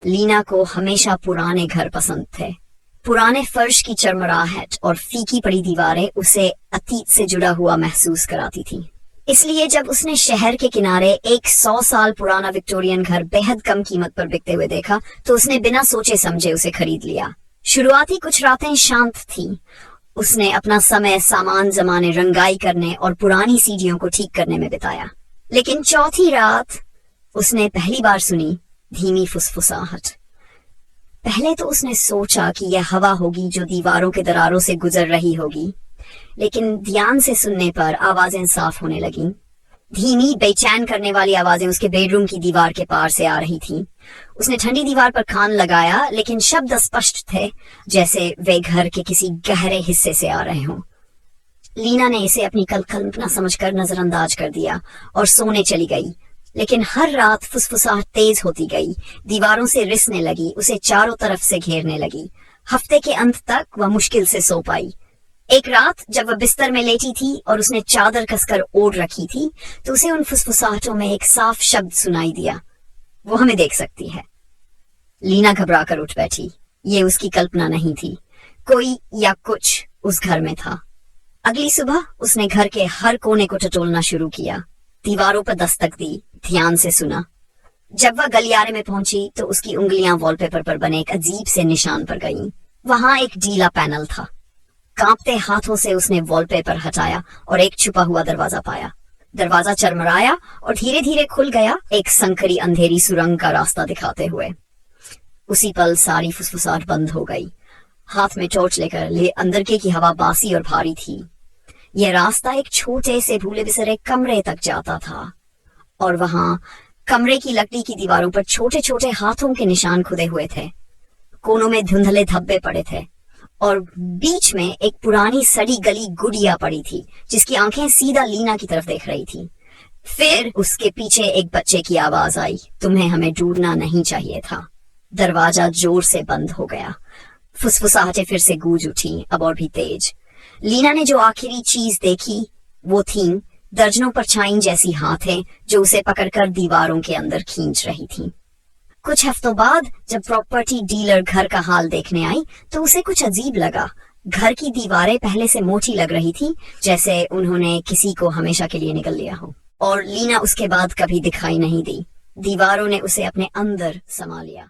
लीना को हमेशा पुराने घर पसंद थे। पुराने फर्श की चरमराहट और फीकी पड़ी दीवारें उसे अतीत से जुड़ा हुआ महसूस कराती थी। इसलिए जब उसने शहर के किनारे एक 100 साल पुराना विक्टोरियन घर बेहद कम कीमत पर बिकते हुए देखा तो उसने बिना सोचे समझे उसे खरीद लिया। शुरुआती कुछ रातें शांत थीं। उसने अपना समय सामान जमाने, रंगाई करने और पुरानी सीढ़ियों को ठीक करने में बिताया। लेकिन चौथी रात उसने पहली बार सुनी धीमी फुसफुसाहट। पहले तो उसने सोचा कि यह हवा होगी जो दीवारों के दरारों से गुजर रही होगी, लेकिन ध्यान से सुनने पर आवाजें साफ होने लगीं। धीमी, बेचैन करने वाली आवाजें उसके बेडरूम की दीवार के पार से आ रही थीं। उसने ठंडी दीवार पर कान लगाया, लेकिन शब्द स्पष्ट थे, जैसे वे घर के किसी गहरे हिस्से से आ रहे हों। लीना ने इसे अपनी कल्पना समझकर नजरअंदाज कर दिया और सोने चली गई। लेकिन हर रात फुसफुसाहट तेज होती गई, दीवारों से रिसने लगी, उसे चारों तरफ से घेरने लगी। हफ्ते के अंत तक वह मुश्किल से सो पाई। एक रात जब वह बिस्तर में लेटी थी और उसने चादर कसकर ओढ़ रखी थी, तो उसे उन फुसफुसाहटों में एक साफ शब्द सुनाई दिया, वो हमें देख सकती है। लीना घबरा कर उठ बैठी। ये उसकी कल्पना नहीं थी, कोई या कुछ उस घर में था। अगली सुबह उसने घर के हर कोने को टटोलना शुरू किया, दीवारों पर दस्तक दी, ध्यान से सुना। जब वह गलियारे में पहुंची तो उसकी उंगलियां वॉलपेपर पर बने एक अजीब से निशान पर गईं। वहां एक ढीला पैनल था। कांपते हाथों से उसने वॉलपेपर हटाया और एक छुपा हुआ दरवाजा पाया। दरवाजा चरमराया और धीरे धीरे खुल गया, एक संकरी अंधेरी सुरंग का रास्ता दिखाते हुए। उसी पल सारी फुसफुसाहट बंद हो गई। हाथ में टॉर्च लेकर अंदर की हवा बासी और भारी थी। यह रास्ता एक छोटे से भूले बिसरे कमरे तक जाता था और वहां कमरे की लकड़ी की दीवारों पर छोटे छोटे हाथों के निशान खुदे हुए थे। कोनों में धुंधले धब्बे पड़े थे और बीच में एक पुरानी सड़ी गली गुड़िया पड़ी थी, जिसकी आंखें सीधा लीना की तरफ देख रही थी। फिर उसके पीछे एक बच्चे की आवाज आई, तुम्हें हमें ढूंढना नहीं चाहिए था। दरवाजा जोर से बंद हो गया। फुसफुसाहटें फिर से गूंज उठी, अब और भी तेज। लीना ने जो आखिरी चीज देखी वो थीं दर्जनों परछाई जैसी हाथें जो उसे पकड़कर दीवारों के अंदर खींच रही थीं। कुछ हफ्तों बाद जब प्रॉपर्टी डीलर घर का हाल देखने आई तो उसे कुछ अजीब लगा। घर की दीवारें पहले से मोटी लग रही थी, जैसे उन्होंने किसी को हमेशा के लिए निगल लिया हो, और लीना उसके बाद कभी दिखाई नहीं दी। दीवारों ने उसे अपने अंदर समा लिया।